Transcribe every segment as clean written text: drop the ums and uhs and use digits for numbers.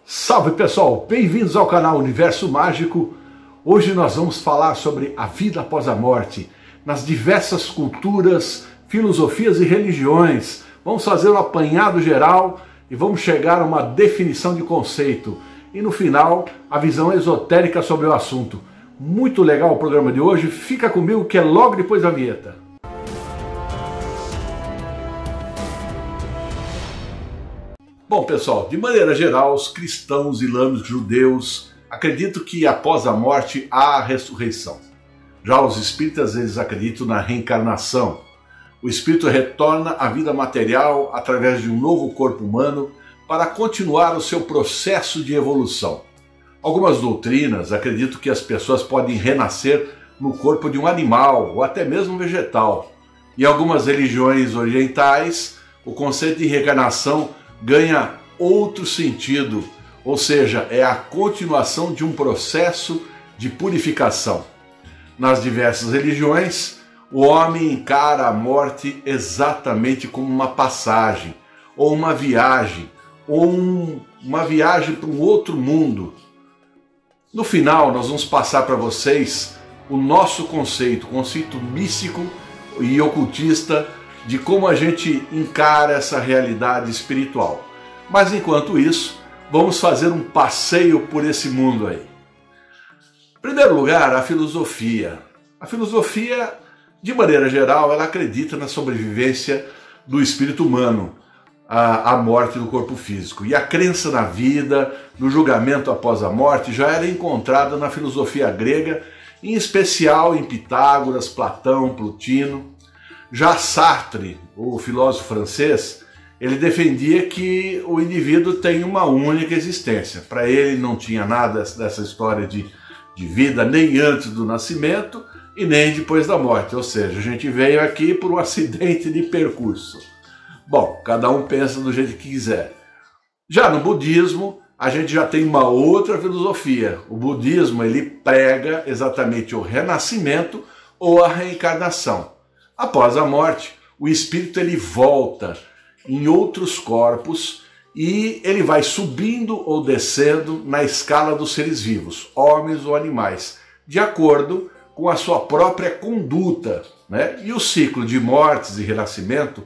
Salve pessoal, bem-vindos ao canal Universo Mágico. Hoje nós vamos falar sobre a vida após a morte, nas diversas culturas, filosofias e religiões. Vamos fazer um apanhado geral e vamos chegar a uma definição de conceito. E no final, a visão esotérica sobre o assunto. Muito legal o programa de hoje, fica comigo que é logo depois da vinheta. Bom pessoal, de maneira geral, os cristãos, islâmicos, judeus acreditam que após a morte há a ressurreição. Já os espíritas, eles acreditam na reencarnação. O espírito retorna à vida material através de um novo corpo humano para continuar o seu processo de evolução. Algumas doutrinas acreditam que as pessoas podem renascer no corpo de um animal ou até mesmo vegetal. Em algumas religiões orientais, o conceito de reencarnação ganha outro sentido, ou seja, é a continuação de um processo de purificação. Nas diversas religiões, o homem encara a morte exatamente como uma passagem, ou uma viagem para um outro mundo. No final, nós vamos passar para vocês o nosso conceito místico e ocultista de como a gente encara essa realidade espiritual. Mas enquanto isso, vamos fazer um passeio por esse mundo aí. Em primeiro lugar, a filosofia. A filosofia, de maneira geral, ela acredita na sobrevivência do espírito humano à morte do corpo físico. E a crença na vida, no julgamento após a morte, já era encontrada na filosofia grega, em especial em Pitágoras, Platão, Plotino. Já Sartre, o filósofo francês, ele defendia que o indivíduo tem uma única existência. Para ele não tinha nada dessa história de vida nem antes do nascimento e nem depois da morte. Ou seja, a gente veio aqui por um acidente de percurso. Bom, cada um pensa do jeito que quiser. Já no budismo, a gente já tem uma outra filosofia. O budismo, ele prega exatamente o renascimento ou a reencarnação. Após a morte, o espírito ele volta em outros corpos e ele vai subindo ou descendo na escala dos seres vivos, homens ou animais, de acordo com a sua própria conduta, né? E o ciclo de mortes e renascimento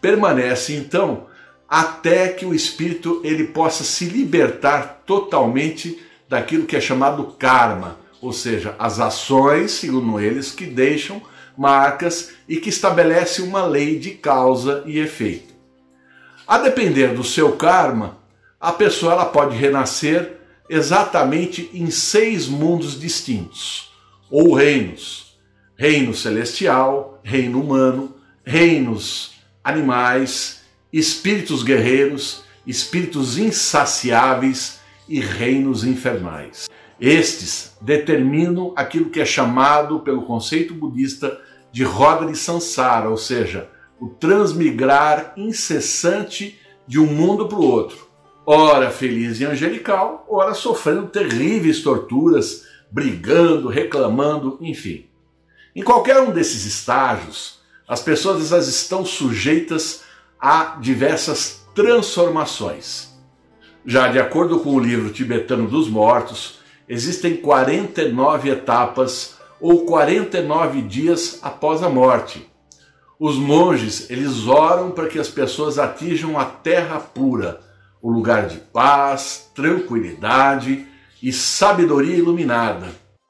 permanece então até que o espírito ele possa se libertar totalmente daquilo que é chamado karma, ou seja, as ações, segundo eles, que deixam marcas e que estabelece uma lei de causa e efeito. A depender do seu karma, a pessoa ela pode renascer exatamente em 6 mundos distintos, ou reinos. Reino celestial, reino humano, reinos animais, espíritos guerreiros, espíritos insaciáveis e reinos infernais. Estes determinam aquilo que é chamado pelo conceito budista de roda de Sansara, ou seja, o transmigrar incessante de um mundo para o outro, ora feliz e angelical, ora sofrendo terríveis torturas, brigando, reclamando, enfim. Em qualquer um desses estágios, as pessoas elas estão sujeitas a diversas transformações. Já de acordo com o livro tibetano dos mortos, existem 49 etapas ou 49 dias após a morte. Os monges, eles oram para que as pessoas atinjam a terra pura, o lugar de paz, tranquilidade e sabedoria iluminada.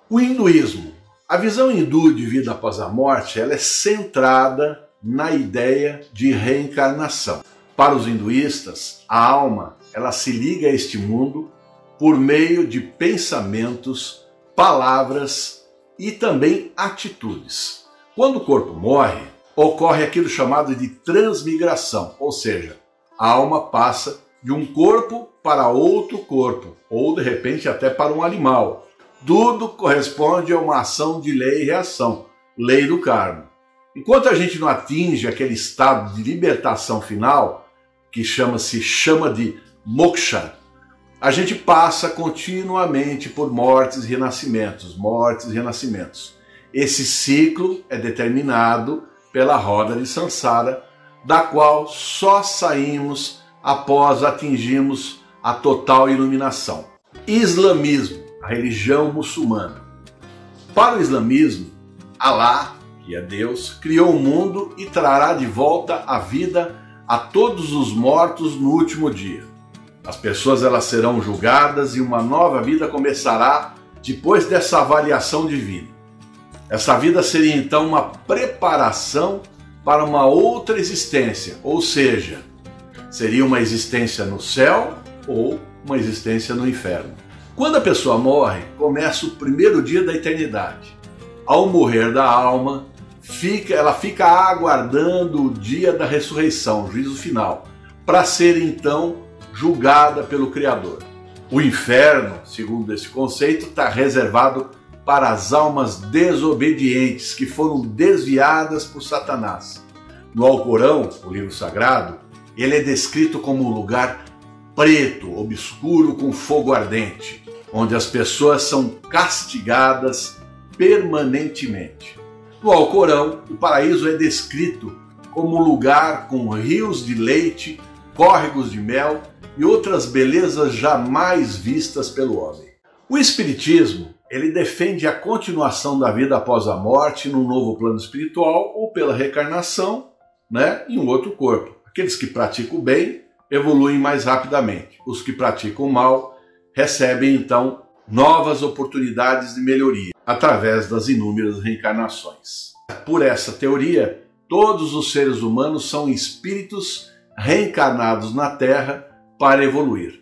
O hinduísmo. A visão hindu de vida após a morte, ela é centrada na ideia de reencarnação. Para os hinduístas, a alma, ela se liga a este mundo por meio de pensamentos, palavras e também atitudes. Quando o corpo morre, ocorre aquilo chamado de transmigração, ou seja, a alma passa de um corpo para outro corpo, ou de repente até para um animal. Tudo corresponde a uma ação de lei e reação, lei do karma. Enquanto a gente não atinge aquele estado de libertação final, que chama de moksha, a gente passa continuamente por mortes e renascimentos, mortes e renascimentos. Esse ciclo é determinado pela roda de Sansara, da qual só saímos após atingirmos a total iluminação. Islamismo, a religião muçulmana. Para o islamismo, Alá, que é Deus, criou o mundo e trará de volta a vida a todos os mortos no último dia. As pessoas elas serão julgadas e uma nova vida começará depois dessa avaliação divina. Essa vida seria então uma preparação para uma outra existência, ou seja, seria uma existência no céu ou uma existência no inferno. Quando a pessoa morre, começa o primeiro dia da eternidade. Ao morrer da alma, ela fica aguardando o dia da ressurreição, o juízo final, para ser então julgada pelo Criador. O inferno, segundo esse conceito, está reservado para as almas desobedientes que foram desviadas por Satanás. No Alcorão, o livro sagrado, ele é descrito como um lugar preto, obscuro, com fogo ardente, onde as pessoas são castigadas permanentemente. No Alcorão, o paraíso é descrito como um lugar com rios de leite, córregos de mel e outras belezas jamais vistas pelo homem. O Espiritismo, ele defende a continuação da vida após a morte num novo plano espiritual ou pela reencarnação, em um outro corpo. Aqueles que praticam o bem evoluem mais rapidamente. Os que praticam o mal recebem então novas oportunidades de melhoria através das inúmeras reencarnações. Por essa teoria, todos os seres humanos são espíritos reencarnados na Terra para evoluir.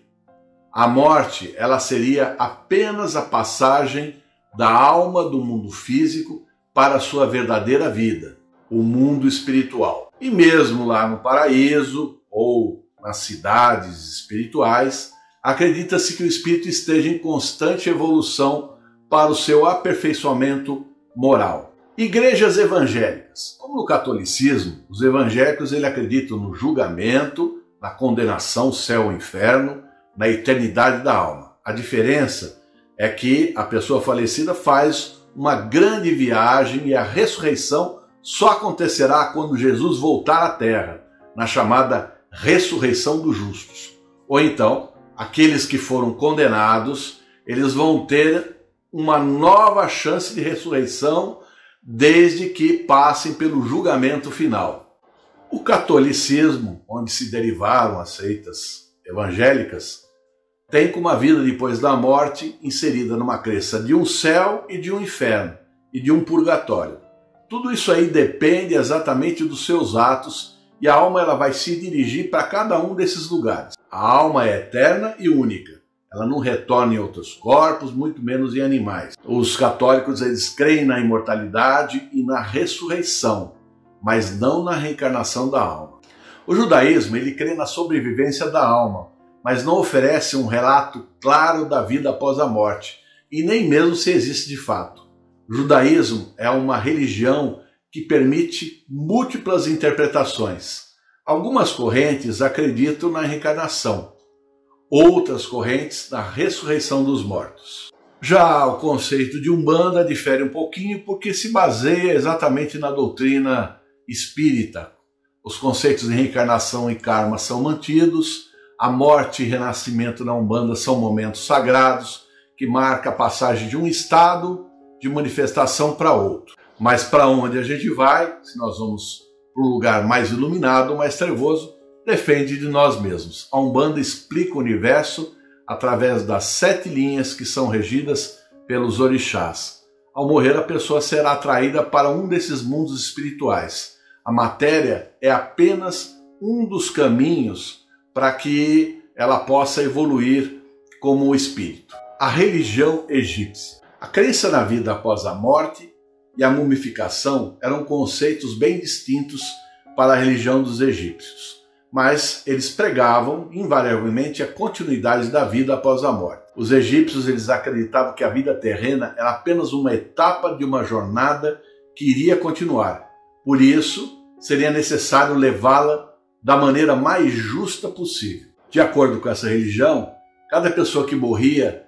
A morte, ela seria apenas a passagem da alma do mundo físico para a sua verdadeira vida, o mundo espiritual. E mesmo lá no paraíso ou nas cidades espirituais, acredita-se que o espírito esteja em constante evolução para o seu aperfeiçoamento moral. Igrejas evangélicas. Como no catolicismo, os evangélicos acreditam no julgamento, na condenação, céu ou inferno, na eternidade da alma. A diferença é que a pessoa falecida faz uma grande viagem e a ressurreição só acontecerá quando Jesus voltar à Terra, na chamada ressurreição dos justos. Ou então, aqueles que foram condenados, eles vão ter uma nova chance de ressurreição desde que passem pelo julgamento final. O catolicismo, onde se derivaram as seitas evangélicas, tem como a vida depois da morte inserida numa crença de um céu e de um inferno e de um purgatório. Tudo isso aí depende exatamente dos seus atos e a alma ela vai se dirigir para cada um desses lugares. A alma é eterna e única. Ela não retorna em outros corpos, muito menos em animais. Os católicos eles creem na imortalidade e na ressurreição, mas não na reencarnação da alma. O judaísmo ele crê na sobrevivência da alma, mas não oferece um relato claro da vida após a morte, e nem mesmo se existe de fato. O judaísmo é uma religião que permite múltiplas interpretações. Algumas correntes acreditam na reencarnação, outras correntes na ressurreição dos mortos. Já o conceito de Umbanda difere um pouquinho porque se baseia exatamente na doutrina espírita. Os conceitos de reencarnação e karma são mantidos, a morte e renascimento na Umbanda são momentos sagrados que marcam a passagem de um estado de manifestação para outro. Mas para onde a gente vai, se nós vamos para um lugar mais iluminado ou mais trevoso, depende de nós mesmos. A Umbanda explica o universo através das 7 linhas que são regidas pelos orixás. Ao morrer, a pessoa será atraída para um desses mundos espirituais. A matéria é apenas um dos caminhos para que ela possa evoluir como espírito. A religião egípcia. A crença na vida após a morte e a mumificação eram conceitos bem distintos para a religião dos egípcios, mas eles pregavam invariavelmente a continuidade da vida após a morte. Os egípcios eles acreditavam que a vida terrena era apenas uma etapa de uma jornada que iria continuar. Por isso, seria necessário levá-la da maneira mais justa possível. De acordo com essa religião, cada pessoa que morria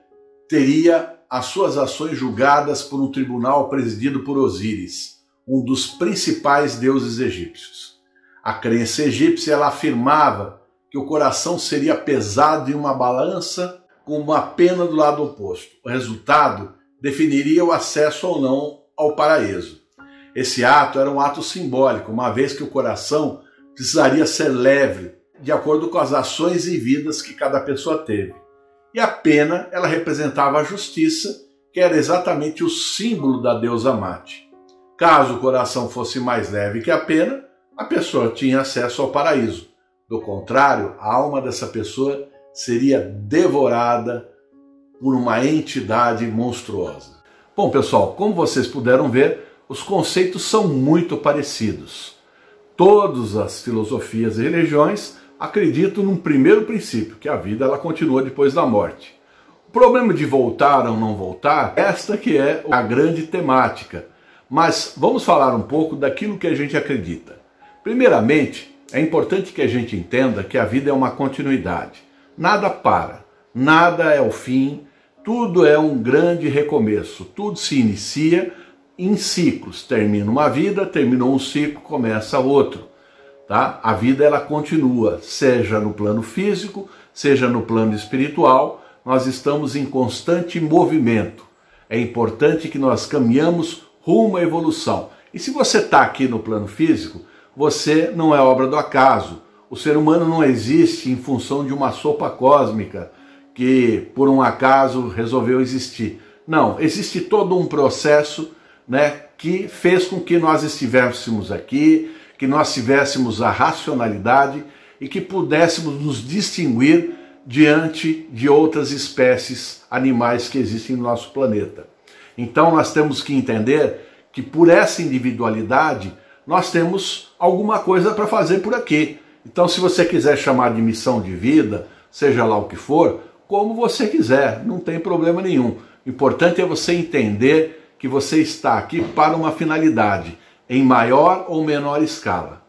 teria as suas ações julgadas por um tribunal presidido por Osíris, um dos principais deuses egípcios. A crença egípcia ela afirmava que o coração seria pesado em uma balança com uma pena do lado oposto. O resultado definiria o acesso ou não ao paraíso. Esse ato era um ato simbólico, uma vez que o coração precisaria ser leve, de acordo com as ações e vidas que cada pessoa teve. E a pena, ela representava a justiça, que era exatamente o símbolo da deusa Mate. Caso o coração fosse mais leve que a pena, a pessoa tinha acesso ao paraíso. Do contrário, a alma dessa pessoa seria devorada por uma entidade monstruosa. Bom, pessoal, como vocês puderam ver, os conceitos são muito parecidos. Todas as filosofias e religiões acreditam num primeiro princípio, que a vida ela continua depois da morte. O problema de voltar ou não voltar, esta que é a grande temática. Mas vamos falar um pouco daquilo que a gente acredita. Primeiramente, é importante que a gente entenda que a vida é uma continuidade. Nada para, nada é o fim, tudo é um grande recomeço, tudo se inicia em ciclos. Termina uma vida, terminou um ciclo, começa outro. Tá? A vida ela continua, seja no plano físico, seja no plano espiritual, nós estamos em constante movimento. É importante que nós caminhamos rumo à evolução. E se você está aqui no plano físico, você não é obra do acaso. O ser humano não existe em função de uma sopa cósmica que por um acaso resolveu existir. Não, existe todo um processo, né, que fez com que nós estivéssemos aqui, que nós tivéssemos a racionalidade e que pudéssemos nos distinguir diante de outras espécies animais que existem no nosso planeta. Então nós temos que entender que por essa individualidade nós temos alguma coisa para fazer por aqui. Então se você quiser chamar de missão de vida, seja lá o que for, como você quiser, não tem problema nenhum. O importante é você entender que você está aqui para uma finalidade, em maior ou menor escala.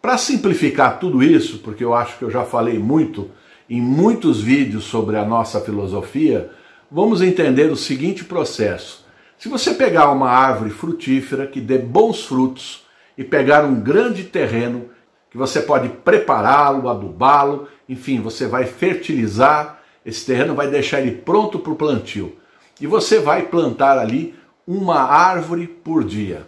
Para simplificar tudo isso, porque eu acho que eu já falei muito em muitos vídeos sobre a nossa filosofia, vamos entender o seguinte processo. Se você pegar uma árvore frutífera que dê bons frutos e pegar um grande terreno que você pode prepará-lo, adubá-lo, enfim, você vai fertilizar esse terreno, vai deixar ele pronto para o plantio. E você vai plantar ali uma árvore por dia.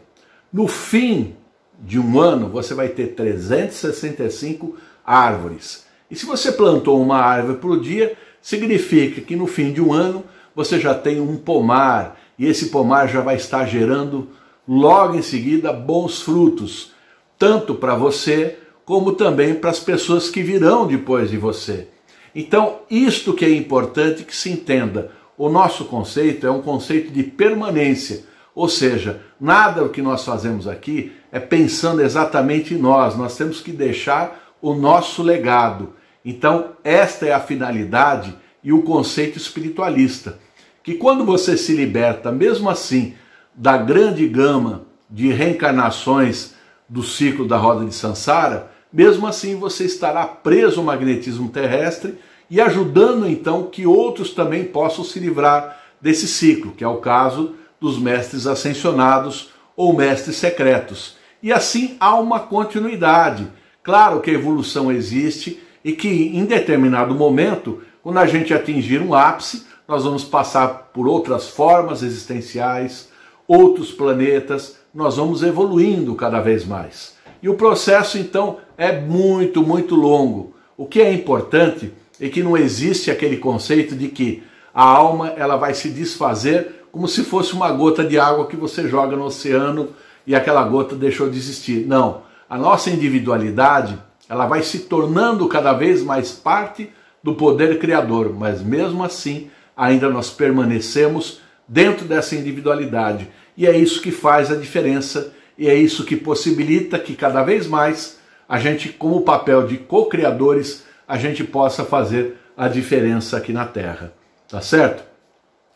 No fim de um ano, você vai ter 365 árvores. E se você plantou uma árvore por dia, significa que no fim de um ano você já tem um pomar, e esse pomar já vai estar gerando logo em seguida bons frutos, tanto para você como também para as pessoas que virão depois de você. Então, isto que é importante que se entenda. O nosso conceito é um conceito de permanência, ou seja, nada do que nós fazemos aqui é pensando exatamente em nós temos que deixar o nosso legado. Então, esta é a finalidade e o conceito espiritualista, que quando você se liberta, mesmo assim, da grande gama de reencarnações do ciclo da roda de Sansara, mesmo assim você estará preso ao magnetismo terrestre e ajudando então que outros também possam se livrar desse ciclo, que é o caso dos mestres ascensionados ou mestres secretos. E assim há uma continuidade. Claro que a evolução existe e que em determinado momento, quando a gente atingir um ápice, nós vamos passar por outras formas existenciais, outros planetas, nós vamos evoluindo cada vez mais. E o processo então é muito, muito longo. O que é importante é que não existe aquele conceito de que a alma ela vai se desfazer como se fosse uma gota de água que você joga no oceano e aquela gota deixou de existir. Não, a nossa individualidade ela vai se tornando cada vez mais parte do poder criador, mas mesmo assim ainda nós permanecemos dentro dessa individualidade. E é isso que faz a diferença e é isso que possibilita que cada vez mais a gente, como papel de co-criadores, a gente possa fazer a diferença aqui na Terra. Tá certo?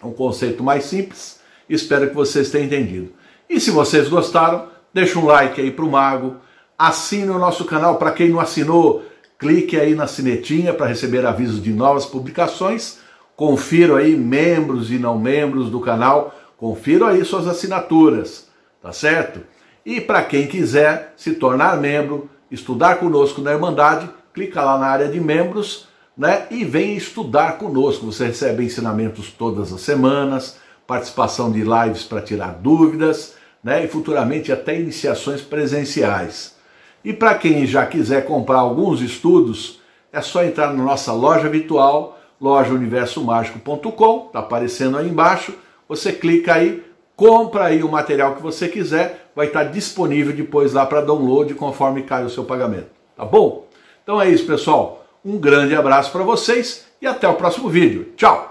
É um conceito mais simples, espero que vocês tenham entendido. E se vocês gostaram, deixa um like aí pro Mago, assine o nosso canal, para quem não assinou, clique aí na sinetinha para receber avisos de novas publicações, confira aí membros e não membros do canal, confira aí suas assinaturas, tá certo? E para quem quiser se tornar membro, estudar conosco na Irmandade, clica lá na área de membros, né, e vem estudar conosco. Você recebe ensinamentos todas as semanas, participação de lives para tirar dúvidas, né, e futuramente até iniciações presenciais. E para quem já quiser comprar alguns estudos, é só entrar na nossa loja virtual, lojauniversomágico.com, está aparecendo aí embaixo, você clica aí, compra aí o material que você quiser, vai estar disponível depois lá para download conforme cai o seu pagamento, tá bom? Então é isso, pessoal. Um grande abraço para vocês e até o próximo vídeo. Tchau!